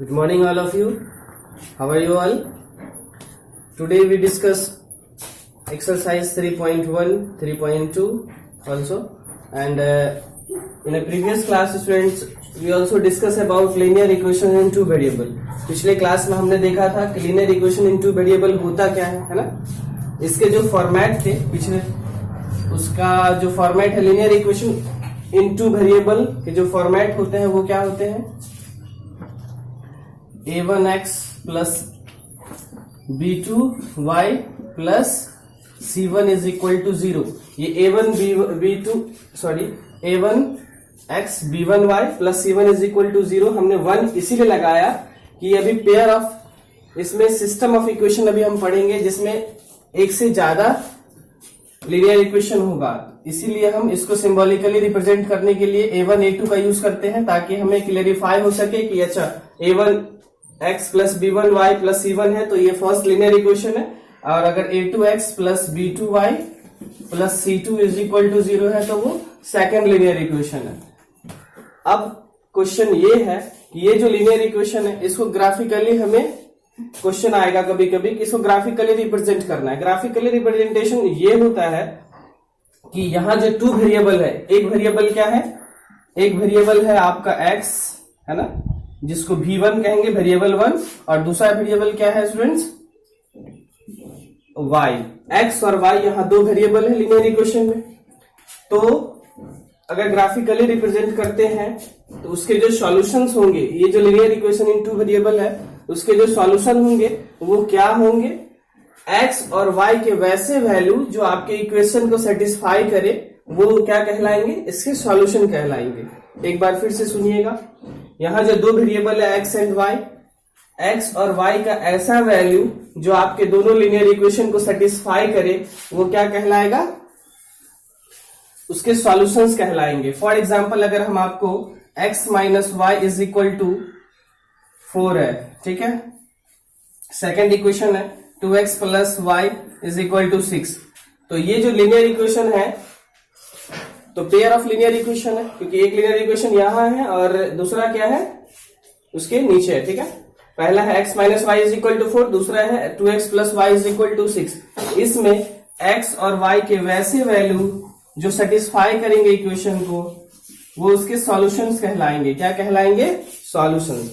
Good morning, all of you. How are you all? Today we discuss exercise 3.1, 3.2 also, and in a previous class, students, we also discuss about linear equation in two variable. पिछले class में हमने देखा था कि linear equation in two variable होता क्या है ना? इसके जो फॉर्मेट थे पिछले, उसका जो फॉर्मेट है linear equation in two variable के जो फॉर्मेट होते हैं वो क्या होते हैं? a1x plus b2y plus c1 is equal to 0. ये a1x b1y plus c1 is equal to 0 हमने 1 इसीलिए लगाया कि अभी पेयर ऑफ, इसमें सिस्टम ऑफ इक्वेशन अभी हम पढ़ेंगे जिसमें एक से ज्यादा लीनियर इक्वेशन होगा, इसीलिए हम इसको सिंबॉलिकली रिप्रेजेंट करने के लिए a1 a2 का यूज करते हैं ताकि हमें क्लेरिफाई हो सके कि अच्छा a1x plus b1y plus c1 है तो ये फर्स्ट लीनियर इक्वेशन है, और अगर a2x plus b2y plus c2 is equal to 0 है तो वो सेकेंड लीनियर इक्वेशन है. अब क्वेश्चन ये है कि ये जो लीनियर इक्वेशन है इसको ग्राफिकली हमें क्वेश्चन आएगा कभी कभी कि इसको ग्राफिकली रिप्रेजेंट करना है. ग्राफिकली रिप्रेजेंटेशन ये होता है कि यहां जो टू वेरिएबल है, एक वेरिएबल क्या है, एक वेरिएबल है आपका x है ना, जिसको v1 कहेंगे वेरिएबल 1, और दूसरा वेरिएबल क्या है स्टूडेंट्स, y. x और y यहां दो वेरिएबल है लीनियर इक्वेशन में. तो अगर ग्राफिकली रिप्रेजेंट करते हैं तो उसके जो सॉल्यूशंस होंगे, ये जो linear equation in two variable है उसके जो सॉल्यूशन होंगे वो क्या होंगे, x और y के वैसे वैल्यू जो आपके इक्वेशन को सेटिस्फाई करे वो क्या कहलाएंगे, इसके सॉल्यूशन कहलाएंगे. एक बार फिर से सुनिएगा, यहां जो दो वेरिएबल है x एंड y, x और y का ऐसा वैल्यू जो आपके दोनों लीनियर इक्वेशन को सेटिस्फाई करे वो क्या कहलाएगा, उसके सॉल्यूशंस कहलाएंगे. फॉर एग्जांपल अगर हम आपको x minus y is equal to 4 है, ठीक है, सेकेंड इक्वेशन है 2x plus y is equal to 6, तो ये जो लीनियर इक्वेशन है तो पेयर ऑफ लीनियर इक्वेशन है क्योंकि एक लीनियर इक्वेशन यहां है और दूसरा क्या है उसके नीचे है. ठीक है, पहला है x minus y is equal to 4, दूसरा है 2x plus y is equal to 6. इसमें x और y के वैसे वैल्यू जो सेटिस्फाई करेंगे इक्वेशन को वो उसके सॉल्यूशंस कहलाएंगे. क्या कहलाएंगे, सॉल्यूशंस.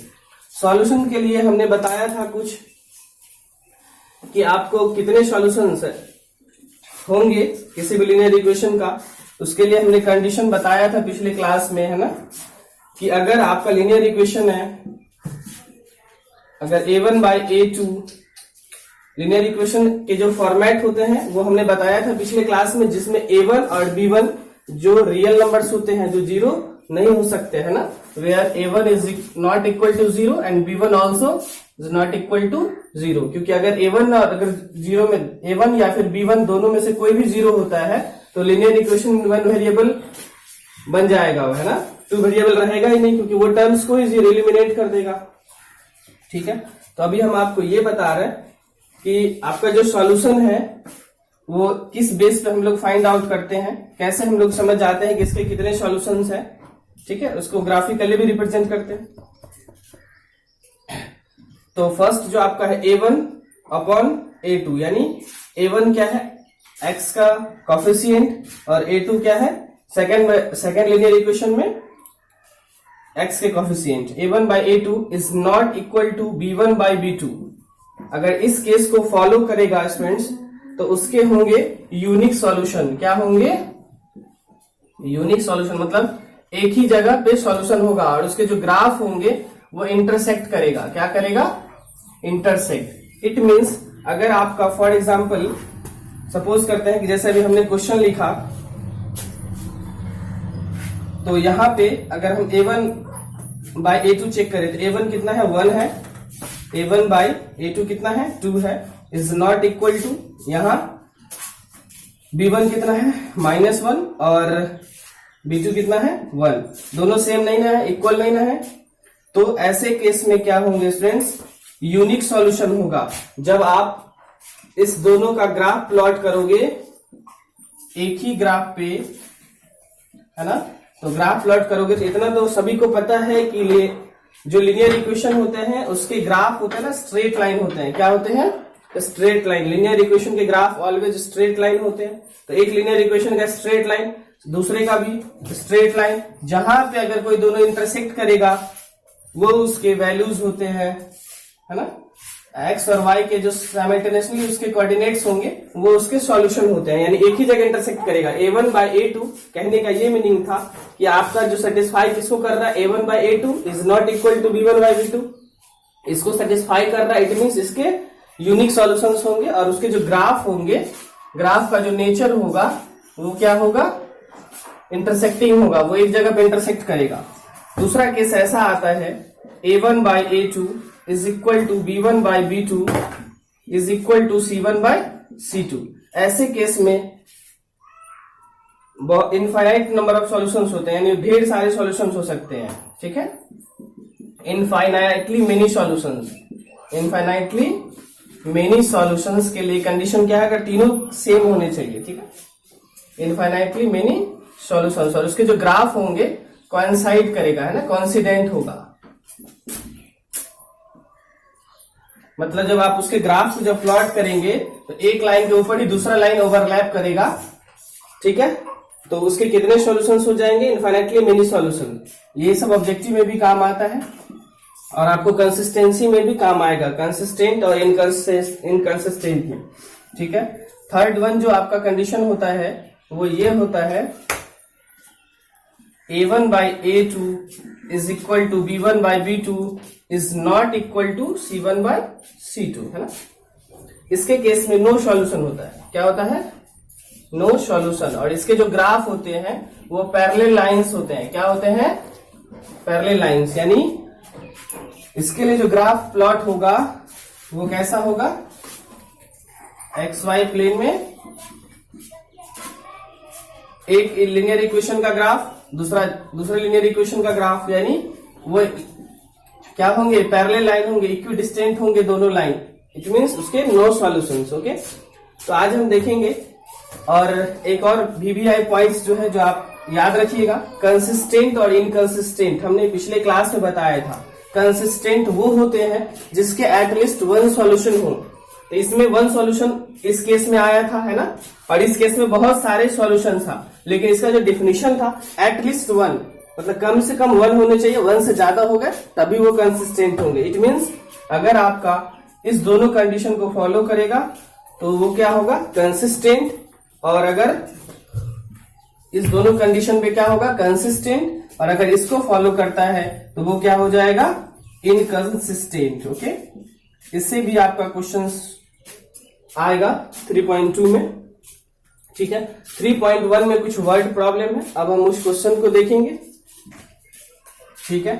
सॉल्यूशन के लिए हमने बताया था कुछ कि आपको कितने सॉल्यूशंस होंगे किसी भी लीनियर इक्वेशन का, उसके लिए हमने कंडीशन बताया था पिछले क्लास में, है ना, कि अगर आपका लीनियर इक्वेशन है, अगर a1 by a2 linear equation के जो फॉर्मेट होते हैं वो हमने बताया था पिछले क्लास में, जिसमें a1 और b1 जो रियल नंबर्स होते हैं जो जीरो नहीं हो सकते, है ना, where a1 is not equal to 0 and b1 also is not equal to 0. क्योंकि अगर a1 और अगर जीरो में a1 या फिर b1 दोनों में से कोई भी जीरो होता है तो लीनियर इक्वेशन वन वेरिएबल बन जाएगा, है ना, टू वेरिएबल रहेगा ही नहीं क्योंकि वो टर्म्स को ही एलिमिनेट कर देगा. ठीक है, तो अभी हम आपको ये बता रहे हैं कि आपका जो सॉल्यूशन है वो किस बेस पे हम लोग फाइंड आउट करते हैं, कैसे हम लोग समझ जाते हैं कि इसके कितने सॉल्यूशंस हैं. ठीक है, उसको ग्राफिकली भी रिप्रेजेंट करते हैं. तो फर्स्ट जो आपका है a1 अपॉन a2, यानी a1 क्या है, x का कोफिशिएंट, और a2 क्या है, सेकेंड लीनियर इक्वेशन में x के coefficient. a1 by a2 is not equal to b1 by b2. अगर इस केस को फॉलो करेगा स्टूडेंट्स तो उसके होंगे यूनिक सॉल्यूशन. क्या होंगे, यूनिक सॉल्यूशन, मतलब एक ही जगह पे सॉल्यूशन होगा और उसके जो ग्राफ होंगे वो इंटरसेक्ट करेगा. क्या करेगा, इंटरसेक्ट. इट मींस अगर आपका फॉर एग्जांपल सपोज करते हैं कि जैसे अभी हमने क्वेश्चन लिखा, तो यहां पे अगर हम a1 बाई a2 चेक करें तो a1 कितना है, 1 है, a1 बाई a2 कितना है, 2 है, इज नॉट इक्वल टू, यहां b1 कितना है, -1, और b2 कितना है, 1. दोनों सेम नहीं ना है, इक्वल नहीं ना है, तो ऐसे केस में क्या होंगे स्टूडेंट्स, यूनिक सॉल्यूशन होगा. जब आप इस दोनों का ग्राफ प्लॉट करोगे एक ही ग्राफ पे, है ना, तो ग्राफ प्लॉट करोगे तो इतना तो सभी को पता है कि जो लीनियर इक्वेशन होते हैं उसके ग्राफ होते हैं ना स्ट्रेट लाइन होते हैं। क्या होते हैं? Straight line. लीनियर इक्वेशन के ग्राफ ऑलवेज स्ट्रेट लाइन होते हैं। तो एक लीनियर इक्वेशन का स्ट्रेट लाइन, दूसरे का भी स्ट्रेट लाइन, जहां पे अगर कोई दोनों इंटरसेक्ट करेगा वो उसके वैल्यूज होते हैं, है ना। एक्स और वाई के जो साइमल्टेनियसली उसके कोऑर्डिनेट्स होंगे वो उसके सॉल्यूशन होते हैं, यानी एक ही जगह इंटरसेक्ट करेगा। a1 by a2 कहने का ये मीनिंग था कि आपका जो सेटिस्फाई किसको कर रहा है, a1 by a2 is not equal to b1 by b2, इसको सेटिस्फाई कर रहा है। इट मीन्स इसके यूनिक सॉल्यूशंस होंगे और उसके जो ग्राफ होंगे, ग्राफ का जो नेचर होगा वो क्या होगा, इंटरसेक्टिंग होगा, वो एक जगह पे इंटरसेक्ट करेगा। दूसरा केस ऐसा आता है a1 by a2 is equal to b1 by b2 is equal to c1 by c2। ऐसे केस में इनफाइनाइट नंबर ऑफ सॉल्यूशंस होते हैं, यानी ढेर सारे सॉल्यूशंस हो सकते हैं, ठीक है। Infinitely many solutions, infinitely many solutions के लिए कंडीशन क्या है, अगर तीनों सेम होने चाहिए, ठीक है। इनफाइनाइटली मेनी सॉल्यूशंस और उसके जो ग्राफ होंगे कोइंसाइड करेगा, है ना, कोइंसिडेंट होगा। मतलब जब आप उसके ग्राफ को जब प्लॉट करेंगे तो एक लाइन के ऊपर ही दूसरा लाइन ओवरलैप करेगा, ठीक है। तो उसके कितने सॉल्यूशंस हो जाएंगे, इनफाइनाइटली मेनी सॉल्यूशन। ये सब ऑब्जेक्टिव में भी काम आता है और आपको कंसिस्टेंसी में भी काम आएगा, कंसिस्टेंट और इनकंसिस्टेंट में, ठीक है। थर्ड वन जो आपका कंडीशन होता है वो ये होता है a1 by a2 is equal to b1 by b2 is not equal to c1 by c2, है ना। इसके केस में नो सॉल्यूशन होता है। क्या होता है? No solution. और इसके जो ग्राफ होते हैं वो पैरेलल लाइंस होते हैं। क्या होते हैं? Parallel lines. यानी इसके लिए जो ग्राफ प्लॉट होगा वो कैसा होगा, XY प्लेन में एक लीनियर इक्वेशन का ग्राफ, दूसरे लीनियर इक्वेशन का ग्राफ, यानी वो क्या होंगे, पैरेलल लाइन होंगे, इक्विडिस्टेंट होंगे दोनों लाइन। इट मींस उसके नो सॉल्यूशंस। ओके, तो आज हम देखेंगे और एक और VBI पॉइंट्स जो है जो आप याद रखिएगा, कंसिस्टेंट और इनकंसिस्टेंट। हमने पिछले क्लास में बताया था कंसिस्टेंट वो होते हैं जिसके एटलीस्ट वन सॉल्यूशन हो। तो इसमें वन सॉल्यूशन इस केस में आया था, है ना, और इस केस में बहुत सारे सॉल्यूशन था, लेकिन इसका जो डिफिनीशन था एटलीस्ट वन, मतलब कम से कम वन होने चाहिए, वन से ज्यादा हो गए तभी वो कंसिस्टेंट होंगे। इट मींस अगर आपका इस दोनों कंडीशन को फॉलो करेगा तो वो क्या होगा, कंसिस्टेंट, और अगर इस दोनों कंडीशन पे क्या होगा, कंसिस्टेंट, और अगर इसको फॉलो करता है तो वो क्या हो जाएगा, इनकंसिस्टेंट। ओके, इससे भी आपका क्वेश्चन आएगा 3.2 में, ठीक है। 3.1 में कुछ वर्ड प्रॉब्लम है, अब हम उस क्वेश्चन को देखेंगे, ठीक है।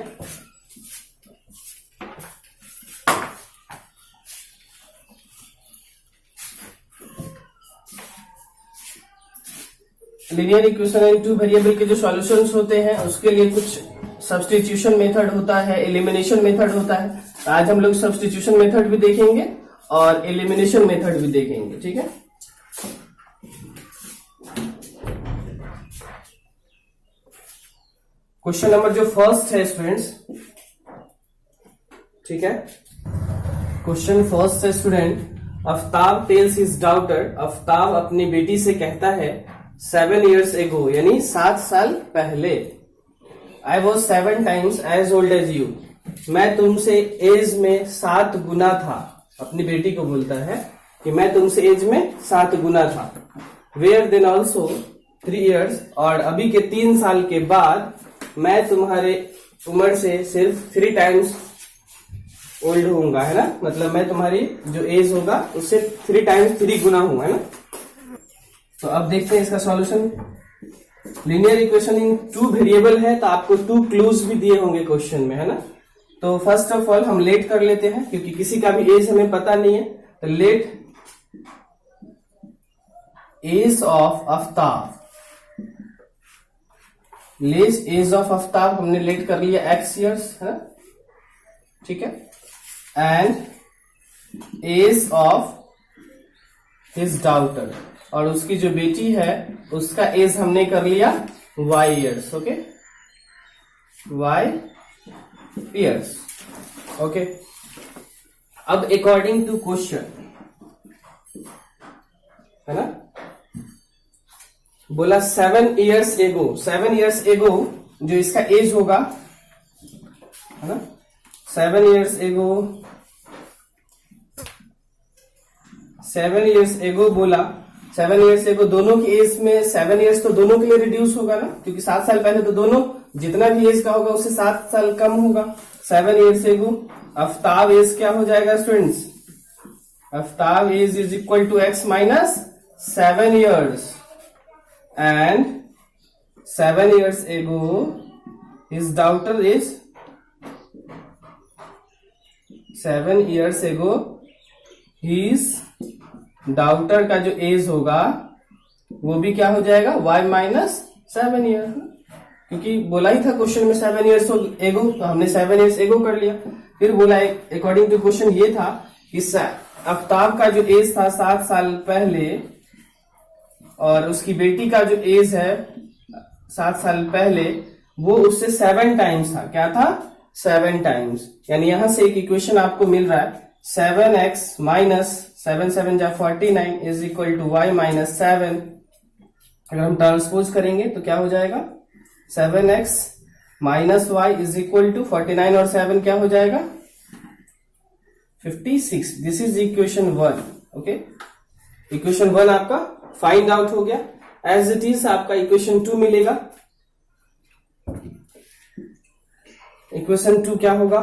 Linear equation and two variable के जो सॉल्यूशंस होते हैं उसके लिए कुछ सब्स्टिट्यूशन मेथड होता है, एलिमिनेशन मेथड होता है। आज हम लोग सब्स्टिट्यूशन मेथड भी देखेंगे और एलिमिनेशन मेथड भी देखेंगे, ठीक है। क्वेश्चन नंबर जो फर्स्ट है स्टूडेंट्स, ठीक है, क्वेश्चन फर्स्ट है student, Aftab tales his daughter, Aftab अपनी बेटी से कहता है 7 years ago, यानी 7 साल पहले, I was 7 times as old as you, मैं तुमसे एज में 7 गुना था। अपनी बेटी को बोलता है कि मैं तुमसे एज में 7 गुना था। Where then also 3 years, और अभी के 3 साल के बाद मैं तुम्हारे उम्र से सिर्फ 3 times ओल्ड होऊंगा, है ना, मतलब मैं तुम्हारी जो एज होगा उससे 3 times 3 गुना हूं, है ना। तो अब देखते हैं इसका solution. Linear equation in 2 variable है तो आपको 2 क्लूज भी दिए होंगे क्वेश्चन में, है ना। तो फर्स्ट ऑफ ऑल हम लेट कर लेते हैं क्योंकि किसी का भी एज हमें पता नहीं है। तो let age of Aftab, let's age of Aftab हमने लेट कर लिया x years, है ना, ठीक है। And age of his daughter, और उसकी जो बेटी है उसका एज हमने कर लिया y years, okay, y years. Okay, अब अकॉर्डिंग टू क्वेश्चन, है ना, बोला 7 ईयर्स एगो, 7 ईयर्स एगो जो इसका एज होगा, है ना, 7 ईयर्स एगो, 7 ईयर्स एगो बोला, 7 ईयर्स एगो दोनों की एज में 7 ईयर्स तो दोनों के लिए रिड्यूस होगा ना, क्योंकि 7 साल पहले तो दोनों जितना भी एज का होगा उससे 7 साल कम होगा। 7 ईयर्स एगो आफ्ताब एज क्या हो जाएगा students, Aftab age is equal to x minus 7 years, and 7 years ago his daughter is, 7 years ago his daughter का जो एज होगा वो भी क्या हो जाएगा, y माइनस 7 ईयर, क्योंकि बोला ही था क्वेश्चन में 7 ईयर्स एगो, तो हमने 7 ईयर्स एगो कर लिया। फिर बोला अकॉर्डिंग टू क्वेश्चन ये था कि आफ्ताब का जो एज था 7 साल पहले और उसकी बेटी का जो एज है 7 साल पहले वो उससे 7 टाइम्स था। क्या था, 7 टाइम्स। यानी यहां से एक इक्वेशन आपको मिल रहा है 7x माइनस 7 7 जा 49 is equal to y minus 7। अगर हम ट्रांसपोज करेंगे तो क्या हो जाएगा, 7x minus y is equal to 49 और 7 क्या हो जाएगा, 56। This is equation 1। Okay, equation 1 आपका फाइंड आउट हो गया। एज इट इज आपका इक्वेशन 2 मिलेगा। इक्वेशन 2 क्या होगा,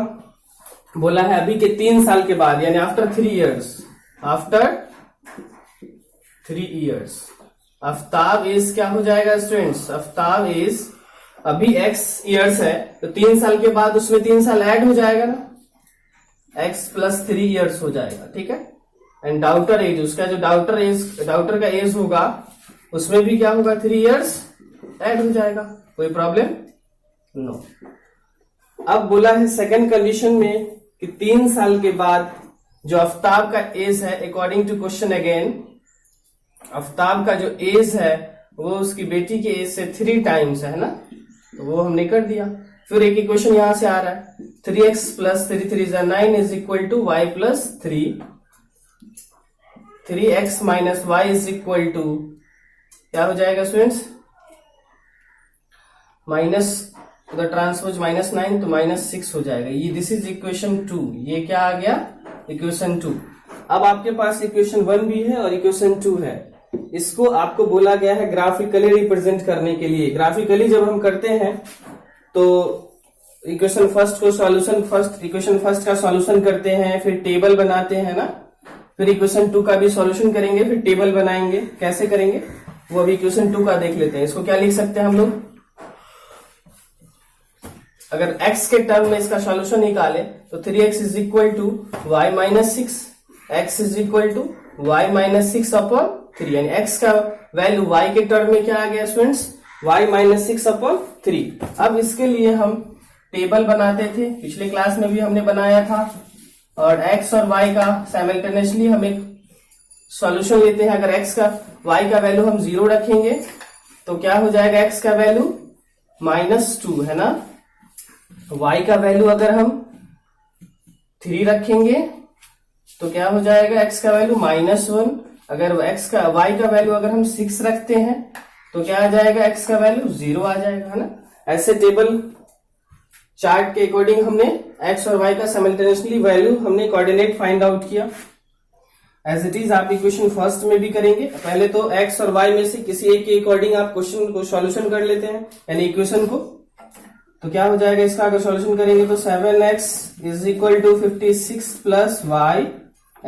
बोला है अभी के 3 साल के बाद, यानी after 3 years, after 3 years Aftab age क्या हो जाएगा स्टूडेंट्स, आफ्ताब एज अभी x इयर्स है तो 3 साल के बाद उसमें 3 साल ऐड हो जाएगा ना, x प्लस 3 इयर्स हो जाएगा। ठीक है, एंड डॉटर एज, उसका जो डॉटर का एज होगा उसमें भी क्या होगा, 3 इयर्स ऐड हो जाएगा। कोई प्रॉब्लम नो। अब बोला है सेकंड कंडीशन में कि 3 साल के बाद जो आफ्ताब का एज है, according to question again, Aftab का जो एज है वो उसकी बेटी के एज से 3 टाइम्स है ना, तो वो हमने कर दिया। फिर एक इक्वेशन यहां से आ रहा है 3x plus 3 3 9 is equal to y plus 3, 3x minus y is equal to क्या हो जाएगा स्टूडेंट्स, माइनस उधर ट्रांसपोज माइनस 9 तो माइनस 6 हो जाएगा। ये दिस इज इक्वेशन 2। ये क्या आ गया, इक्वेशन 2। अब आपके पास इक्वेशन 1 भी है और इक्वेशन 2 है। इसको आपको बोला गया है ग्राफिकली रिप्रेजेंट करने के लिए। ग्राफिकली जब हम करते हैं तो इक्वेशन फर्स्ट का सॉल्यूशन करते हैं, फिर टेबल बनाते हैं ना, फिर इक्वेशन 2 का भी सॉल्यूशन करेंगे, फिर टेबल बनाएंगे। कैसे करेंगे वो अभी इक्वेशन 2 का देख लेते हैं। इसको क्या लिख सकते हैं हम लोग, अगर x के टर्म में इसका सॉल्यूशन निकाले तो 3x is equal to y minus 6, x is equal to y minus 6 upon 3, यानी x का वैल्यू y के टर्म में क्या आ गया स्टूडेंट्स, y माइनस 6 अपॉन 3। अब इसके लिए हम टेबल बनाते थे, पिछले क्लास में भी हमने बनाया था, और x और y का साइमल्टेनियसली हम एक सॉल्यूशन लेते हैं। अगर x का y का वैल्यू हम 0 रखेंगे तो क्या हो जाएगा, x का वैल्यू -2 है ना, y का वैल्यू अगर हम 3 रखेंगे तो क्या हो जाएगा, x का वैल्यू -1। अगर y का वैल्यू अगर हम 6 रखते हैं तो क्या आ जाएगा, x का वैल्यू 0 आ जाएगा, है ना। ऐसे टेबल चार्ट के अकॉर्डिंग हमने x और y का साइमल्टेनियसली वैल्यू हमने कोऑर्डिनेट फाइंड आउट किया। एज इट इज आप इक्वेशन फर्स्ट में भी करेंगे। पहले तो x और y में से किसी एक के अकॉर्डिंग आप क्वेश्चन को सॉल्यूशन कर लेते हैं, यानी इक्वेशन को। तो क्या हो जाएगा इसका, अगर सॉल्यूशन करेंगे तो 7x is equal to 56 plus y,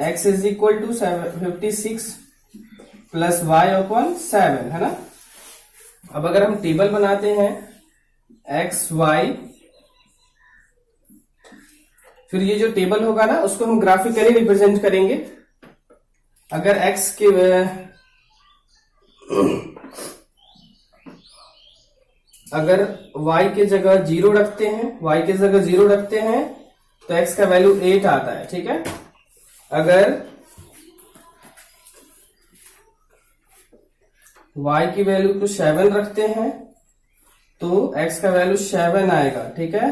x is equal to 56 plus y upon 7, है ना। अब अगर हम टेबल बनाते हैं x y, फिर ये जो टेबल होगा ना उसको हम ग्राफिकली रिप्रेजेंट करेंगे। अगर x के अगर y के जगह 0 रखते हैं, तो x का वैल्यू 8 आता है, ठीक है। अगर y की वैल्यू को 7 रखते हैं तो x का वैल्यू 7 आएगा, ठीक है।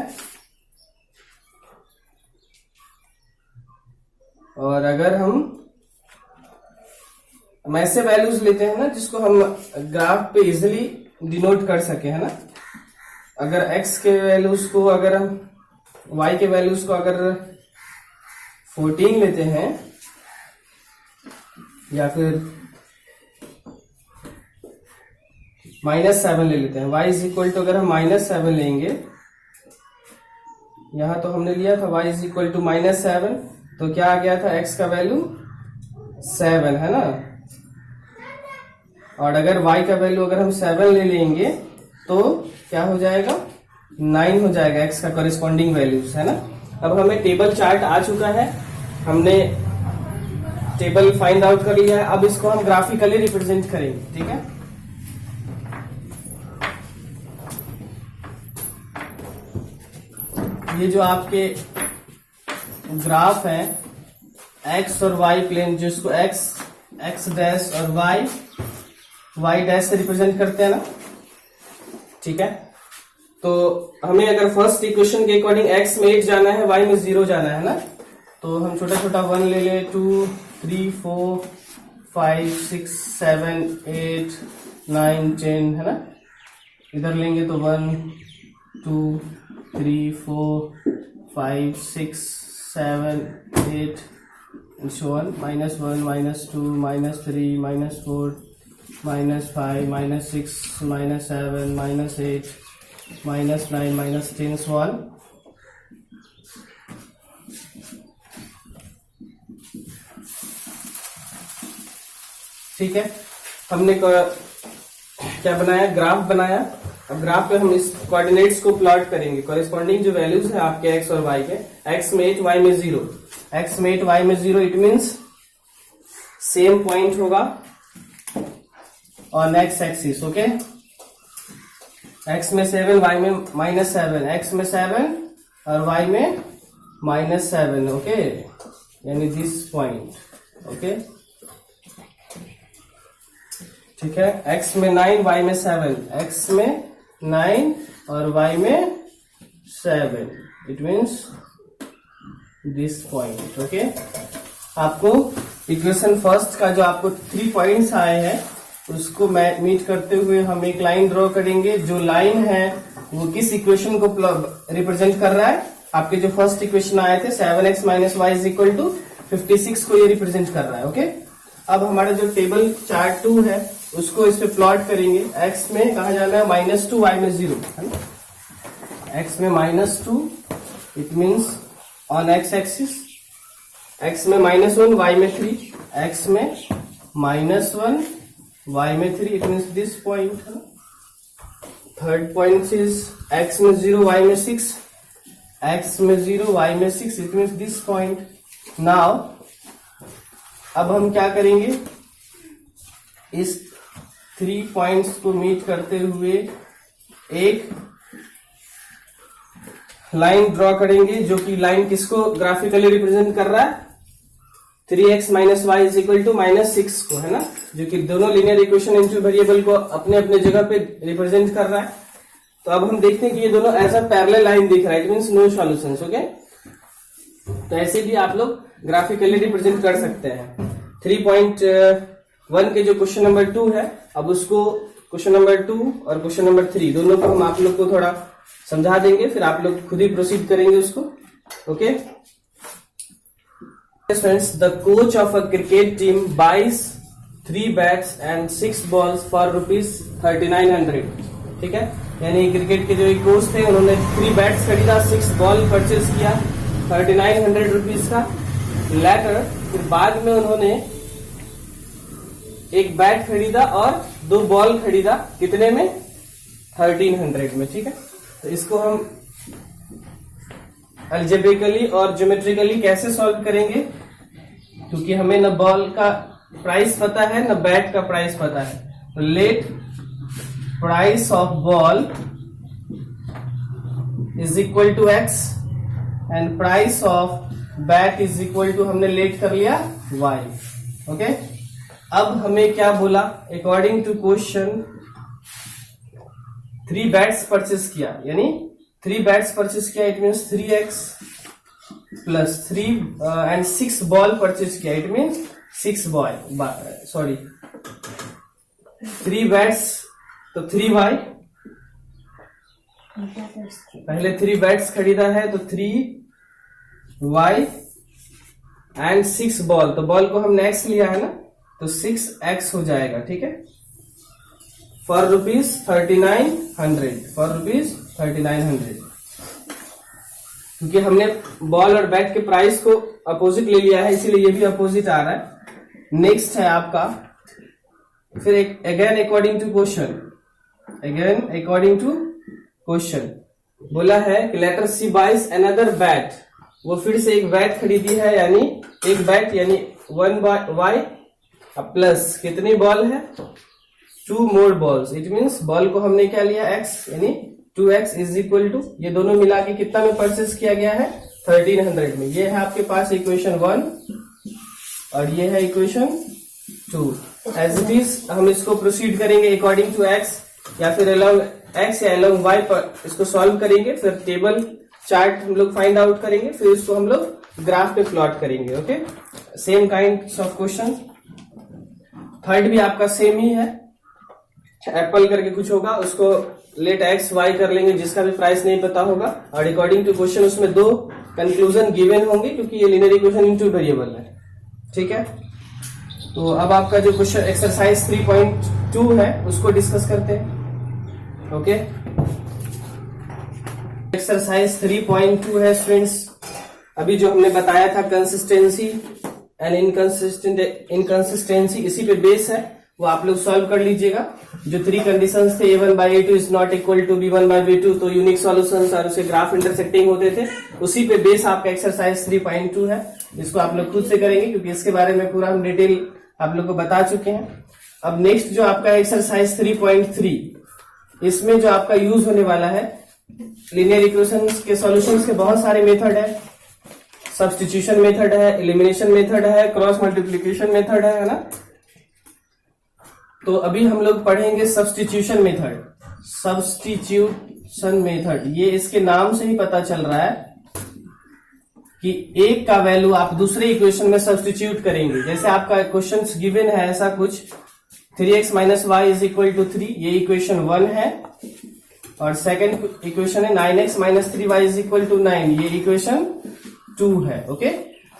और अगर हम ऐसे वैल्यूज लेते हैं ना जिसको हम ग्राफ पे इजिली डिनोट कर सके, है ना। अगर x के वैल्यूज को, अगर हम y के वैल्यूज को अगर 14 लेते हैं या फिर -7 ले लेते हैं, y इज इक्वल टू, अगर हम -7 लेंगे, यहां तो हमने लिया था y इज इक्वल टू -7, तो क्या आ गया था, x का वैल्यू 7, है ना। और अगर y का वैल्यू अगर हम 7 ले लेंगे तो क्या हो जाएगा, 9 हो जाएगा x का कॉरेस्पॉन्डिंग वैल्यूज, है ना। अब हमें टेबल चार्ट आ चुका है, हमने टेबल फाइंड आउट कर लिया है। अब इसको हम ग्राफिकली रिप्रेजेंट करेंगे, ठीक है। ये जो आपके ग्राफ है x और y प्लेन, जिसको x डैश और y डैश से रिप्रेजेंट करते हैं ना, ठीक है। तो हमें अगर फर्स्ट इक्वेशन के अकॉर्डिंग x में 8 जाना है, y में 0 जाना है ना, तो हम छोटा छोटा 1 ले ले, 2 3 4 5 6 7 8 9 10, है ना। इधर लेंगे तो 1 2 3 4 5 6 7 8 and so on, -1 -2 -3 -4 -5 -6 -7 -8 -9 -10 so on। ठीक है, हमने क्या बनाया, ग्राफ बनाया। अब ग्राफ पे हम इस कोऑर्डिनेट्स को प्लॉट करेंगे, कॉरेस्पॉन्डिंग जो वैल्यूज है आपके x और y के, x में 8 y में 0, x में 8 y में 0, इट मीन्स सेम पॉइंट होगा on x axis, okay. x में 7 y में -7, x में 7 और y में -7, ओके, यानी दिस पॉइंट, ओके, ठीक है। x में 9 y में 7, x में 9 और y में 7, it means this point, okay. आपको इक्वेशन फर्स्ट का जो आपको 3 पॉइंट्स आए हैं उसको मीट करते हुए हम एक लाइन ड्रॉ करेंगे। जो लाइन है वो किस इक्वेशन को रिप्रेजेंट कर रहा है, आपके जो फर्स्ट इक्वेशन आए थे 7x - y is equal to 56 को ये रिप्रेजेंट कर रहा है, ओके। अब हमारा जो टेबल चार्ट 2 है उसको इस पे प्लॉट करेंगे। x में कहा जाना है -2 y में 0, है ना। x में -2, it means on x axis, x में -1 y में 3, x में -1 y में 3, इट मीन्स दिस पॉइंट, है ना। थर्ड पॉइंट इज x में 0 y में 6, x में 0 y में 6, it means this point. Now अब हम क्या करेंगे, इस 3 पॉइंट्स को मीट करते हुए एक लाइन ड्रॉ करेंगे, जो कि लाइन किसको ग्राफिकली रिप्रेजेंट कर रहा है, 3x - y is equal to -6 को, है ना, जो कि दोनों लीनियर इक्वेशन इंटू वेरिएबल को अपने अपने जगह पे रिप्रेजेंट कर रहा है। तो अब हम देखते हैं कि ये दोनों एज अ पैरेलल लाइन दिख रहा है, it means no solutions, okay. तो ऐसे भी आप लोग ग्राफिकली रिप्रेजेंट कर सकते हैं। 3.1 के जो क्वेश्चन नंबर 2 है, अब उसको क्वेश्चन नंबर 2 और क्वेश्चन नंबर 3 दोनों को हम आप लोग को थोड़ा समझा देंगे, फिर आप लोग खुद ही प्रोसीड करेंगे उसको, okay. Friends, the coach of a cricket team buys 3 bats and 6 balls for ₹3900, ठीक है। यानी क्रिकेट के जो एक कोच थे उन्होंने 3 बैट्स खरीदा, 6 बॉल परचेज किया 3900 रुपीज का। लेटर फिर बाद में उन्होंने एक बैट खरीदा और 2 बॉल खरीदा, कितने में, 1300 में, ठीक है। तो इसको हम अलजेब्रिकली और ज्योमेट्रिकली कैसे सॉल्व करेंगे, क्योंकि हमें न बॉल का प्राइस पता है न बैट का प्राइस पता है। तो let price of ball is equal to x and price of bat is equal to, हमने लेट कर लिया y, ओके। अब हमें क्या बोला, according to question 3 bats purchase किया, यानी 3 बैट्स परचेस किया, it means 3x plus 6 ball purchase किया, इट मीन 6 सॉरी 3 बैट्स, तो 3y, पहले 3 बैट्स खरीदा है तो 3y एंड 6 बॉल, तो बॉल को हमने x लिया है ना, तो 6x हो जाएगा, ठीक है, फॉर रुपीज 3900, क्योंकि हमने बॉल और बैट के प्राइस को अपोजिट ले लिया है, इसीलिए ये भी अपोजिट आ रहा है। नेक्स्ट है आपका फिर अगेन अकॉर्डिंग टू क्वेश्चन बोला है कि लेटर सी बाइज अनदर बैट, वो फिर से एक बैट खरीदी है, यानी एक बैट यानी 1y प्लस कितनी बॉल है, 2 मोर बॉल्स, इट मीन्स बॉल को हमने क्या लिया x, यानी 2x इज इक्वल टू, ये दोनों मिला के कितना में परचेज किया गया है 1300 में। ये है आपके पास इक्वेशन 1 और ये है इक्वेशन 2। एज इट इज हम इसको प्रोसीड करेंगे अकॉर्डिंग टू x या फिर अलोंग x या अलोंग y पर इसको सॉल्व करेंगे, फिर टेबल चार्ट हम लोग फाइंड आउट करेंगे, फिर इसको हम लोग ग्राफ पे प्लॉट करेंगे। Okay, same kind of question. Third भी आपका सेम ही है, एप्पल करके कुछ होगा, उसको लेट एक्स वाई कर लेंगे जिसका भी प्राइस नहीं पता होगा, और अकॉर्डिंग टू क्वेश्चन उसमें 2 कंक्लूजन गिवन होंगे क्योंकि ये लिनियर इक्वेशन इन 2 वेरिएबल है, ठीक है। तो अब आपका जो क्वेश्चन एक्सरसाइज 3.2 है उसको डिस्कस करते हैं। ओके, एक्सरसाइज 3.2 है स्टूडेंट्स, अभी जो हमने बताया था कंसिस्टेंसी एंड इनकंसिस्टेंसी, इसी पे बेस है, वो आप लोग सॉल्व कर लीजिएगा। जो 3 कंडीशंस थे a1/a2 is not equal to b1/b2, तो यूनिक सॉल्यूशंस और उसे ग्राफ इंटरसेक्टिंग होते थे, उसी पे बेस आपका एक्सरसाइज 3.2 है। इसको आप लोग खुद से करेंगे क्योंकि इसके बारे में पूरा हम डिटेल आप लोग को बता चुके हैं। अब नेक्स्ट जो आपका एक्सरसाइज 3.3, इसमें जो आपका यूज होने वाला है, लीनियर इक्वेशंस के सॉल्यूशंस के बहुत सारे मेथड है, सब्स्टिट्यूशन मेथड है, एलिमिनेशन मेथड है, क्रॉस मल्टीप्लीकेशन मेथड है ना। तो अभी हम लोग पढ़ेंगे सब्स्टिट्यूशन मेथड। ये इसके नाम से ही पता चल रहा है कि एक का वैल्यू आप दूसरे इक्वेशन में सब्स्टिट्यूट करेंगे। जैसे आपका क्वेश्चन गिवन है ऐसा कुछ, 3x minus y is equal to 3, ये इक्वेशन 1 है, और सेकेंड इक्वेशन है 9x minus 3y is equal to 9, ये इक्वेशन 2 है। ओके,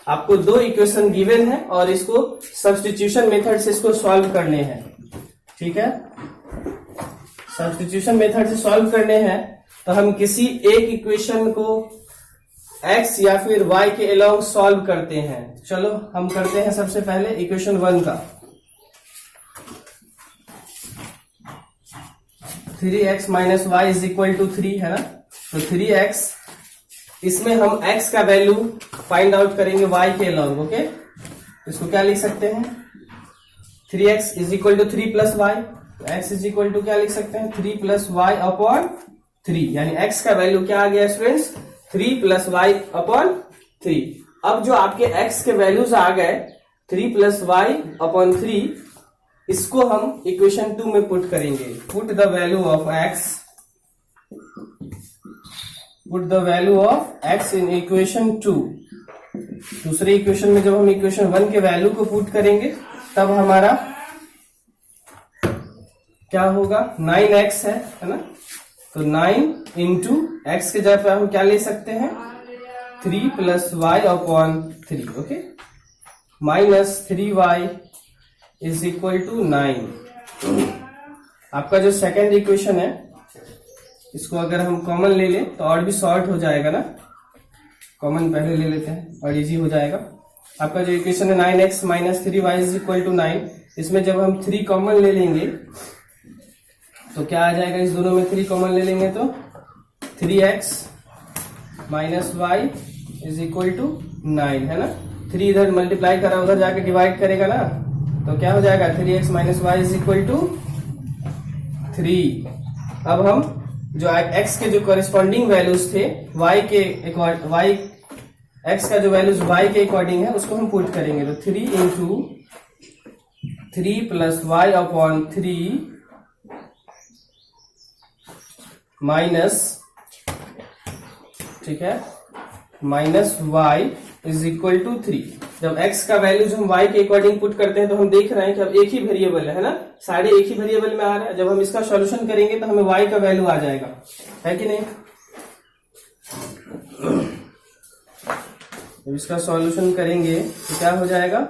आपको 2 इक्वेशन गिवन है और इसको सब्स्टिट्यूशन मेथड से इसको सॉल्व करने हैं, ठीक है। सब्स्टिट्यूशन मेथड से सॉल्व करने हैं तो हम किसी एक इक्वेशन को x या फिर y के अलोंग सॉल्व करते हैं। चलो हम करते हैं सबसे पहले इक्वेशन 1 का, 3x minus y is equal to 3 है ना, तो 3x, इसमें हम x का वैल्यू फाइंड आउट करेंगे y के अलोंग। ओके, इसको क्या लिख सकते हैं, 3x is equal to 3 plus y, x is equal to क्या लिख सकते हैं, 3 प्लस वाई अपॉन 3, यानी x का वैल्यू क्या आ गया स्टूडेंट्स, 3 प्लस वाई अपॉन 3। अब जो आपके x के वैल्यूज आ गए 3 प्लस वाई अपॉन 3, इसको हम इक्वेशन 2 में पुट करेंगे। Put the value of x in equation 2। दूसरे इक्वेशन में जब हम इक्वेशन 1 के वैल्यू को पुट करेंगे तब हमारा क्या होगा, 9x है ना, तो 9 इंटू एक्स के जगह पे हम क्या ले सकते हैं, 3 plus y upon 3, okay, minus 3y is equal to 9। आपका जो सेकेंड इक्वेशन है, इसको अगर हम कॉमन ले लें तो और भी शॉर्ट हो जाएगा ना, कॉमन पहले ले लेते हैं और इजी हो जाएगा। आपका जो इक्वेशन है 9x minus 3y is equal to 9, इसमें जब हम 3 कॉमन ले लेंगे तो क्या आ जाएगा, इस दोनों में 3 कॉमन ले लेंगे तो 3x minus y is equal to 9 है ना। 3 इधर मल्टीप्लाई करा, उधर जाके डिवाइड करेगा ना, तो क्या हो जाएगा, 3x minus y is equal to 3। अब हम जो x के जो कॉरेस्पॉन्डिंग वैल्यूज थे x का जो वैल्यूज y के अकॉर्डिंग है उसको हम पुट करेंगे, तो 3 into 3 plus y upon 3 minus, ठीक है, minus y is equal to 3। जब x का वैल्यू जो हम y के अकॉर्डिंग पुट करते हैं तो हम देख रहे हैं कि अब एक ही वेरिएबल है ना, सारे एक ही वेरिएबल में आ रहा है। जब हम इसका सॉल्यूशन करेंगे तो हमें y का वैल्यू आ जाएगा, है कि नहीं। जब इसका सॉल्यूशन करेंगे तो क्या हो जाएगा,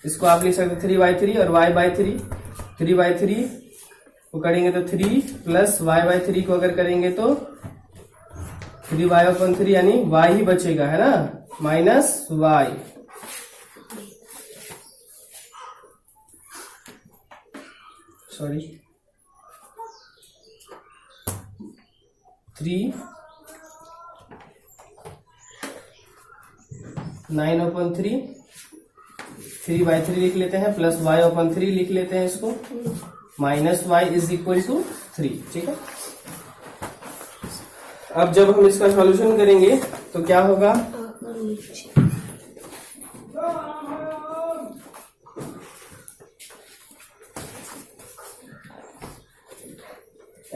इसको आप लिख सकते 3/3 और y/3। 3/3 को करेंगे तो 3 प्लस y/3 को अगर करेंगे तो 3y/3 यानी y ही बचेगा, है ना, माइनस y। सॉरी 3 9/3 3/3 लिख लेते हैं, प्लस y/3 लिख लेते हैं इसको, minus y is equal to 3। ठीक है, अब जब हम इसका सॉल्यूशन करेंगे तो क्या होगा,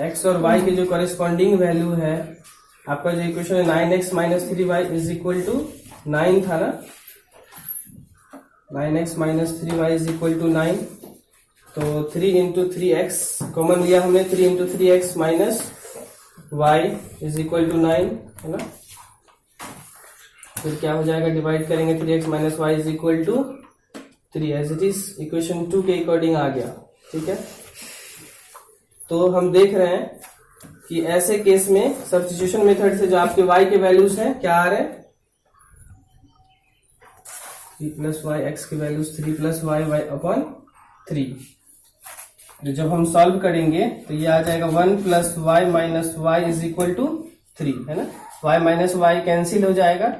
x और y के जो कॉरेस्पॉन्डिंग वैल्यू है, आपका जो इक्वेशन है 9x minus 3y is equal to 9 था ना, 9x minus 3y is equal to 9। तो 3 इंटू 3x कॉमन लिया हमने, 3 into 3x minus y is equal to 9, है ना। फिर क्या हो जाएगा, डिवाइड करेंगे 3x minus y is equal to 3 as it is equation 2 के अकॉर्डिंग आ गया। ठीक है, तो हम देख रहे हैं कि ऐसे केस में सब्स्टिट्यूशन मेथड से जो आपके y के वैल्यूज हैं क्या आ रहे हैं, 3 प्लस वाई, एक्स की वैल्यूज 3 प्लस वाई अपॉन 3। जब हम सॉल्व करेंगे तो ये आ जाएगा 1 plus y minus y is equal to 3, है ना। y माइनस वाई कैंसिल हो जाएगा।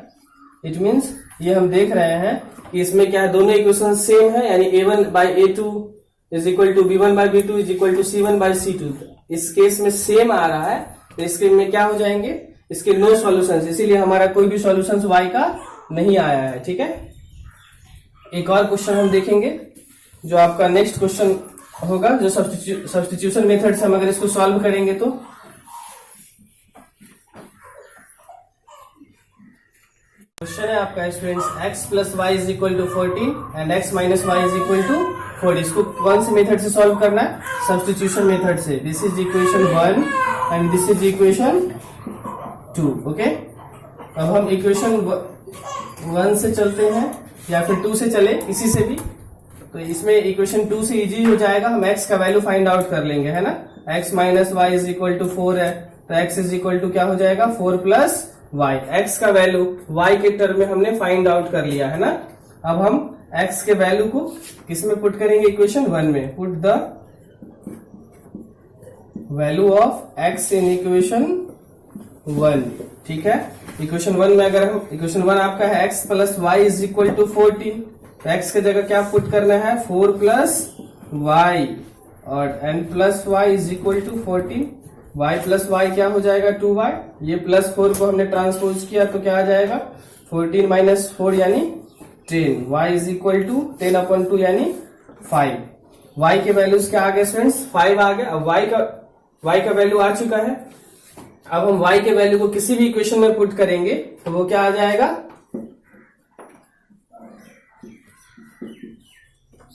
इट मीन्स ये हम देख रहे हैं कि इसमें क्या है, दोनों इक्वेशन सेम है, यानी a1 by a2 is equal to b1 by b2 is equal to c1 by c2। इस केस में सेम आ रहा है, तो इसके में क्या हो जाएंगे, इसके नो सॉल्यूशंस, इसीलिए हमारा कोई भी सॉल्यूशंस y का नहीं आया है। ठीक है, एक और क्वेश्चन हम देखेंगे जो आपका नेक्स्ट क्वेश्चन होगा, जो सब्स्टिट्यूशन मेथड से हम अगर इसको सॉल्व करेंगे तो क्वेश्चन है आपका students, x plus y is equal to 14 and x minus y is equal to 4। इसको कौन से मेथड से सॉल्व करना है, सब्स्टिट्यूशन मेथड से। This is equation 1 and this is equation 2। Okay, अब हम इक्वेशन 1 से चलते हैं या फिर 2 से चले, किसी से भी। तो इसमें इक्वेशन 2 से इजी हो जाएगा, हम x का वैल्यू फाइंड आउट कर लेंगे, है ना। x minus y is equal to 4 है, तो x इज इक्वल टू क्या हो जाएगा, 4 प्लस वाई। x का वैल्यू y के टर्म में हमने फाइंड आउट कर लिया, है ना। अब हम x के वैल्यू को किसमें पुट करेंगे, इक्वेशन 1 में। Put the value of x in equation 1। ठीक है, इक्वेशन 1 में अगर हम, इक्वेशन 1 आपका है x plus y is equal to 14, तो x के जगह क्या पुट करना है, 4 प्लस वाई, और n plus y is equal to 14। y plus y क्या हो जाएगा, 2y। ये प्लस 4 को हमने ट्रांसपोज किया तो क्या आ जाएगा, 14 माइनस 4 यानी 10। y इज इक्वल टू 10/2 यानी 5। y के वैल्यूज क्या आ गए स्टूडेंट्स, 5 आ गया। अब y का वैल्यू आ चुका है। अब हम y के वैल्यू को किसी भी इक्वेशन में पुट करेंगे तो वो क्या आ जाएगा,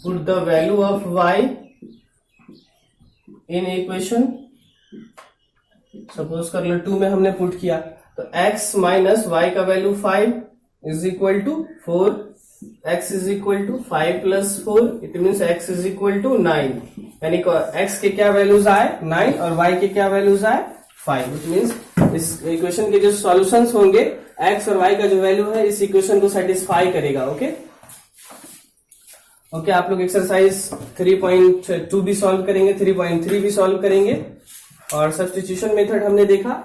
put the value of y in equation, suppose कर लो 2 में हमने पुट किया, तो x माइनस वाई का value 5 is equal to 4, x is equal to 5 plus 4, it means x is equal to 9। यानी x के क्या वैल्यूज आए 9 और y के क्या वैल्यूज आए 5। इट मीन्स इस इक्वेशन के जो सॉल्यूशंस होंगे, x और y का जो वैल्यू है इस इक्वेशन को सेटिस्फाई करेगा। ओके ओके, आप लोग एक्सरसाइज 3.2 भी सॉल्व करेंगे, 3.3 भी सॉल्व करेंगे, और सब्स्टिट्यूशन मेथड हमने देखा।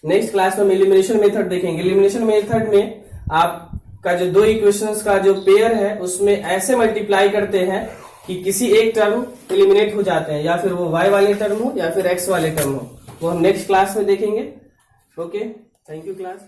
नेक्स्ट क्लास में हम एलिमिनेशन मेथड देखेंगे। एलिमिनेशन मेथड में आपका जो दो इक्वेशंस का जो पेयर है उसमें ऐसे मल्टीप्लाई करते हैं कि किसी एक टर्म एलिमिनेट हो जाते हैं, या फिर वो y वाले टर्म हो या फिर x वाले टर्म हो, वो हम नेक्स्ट क्लास में देखेंगे। Okay, thank you class.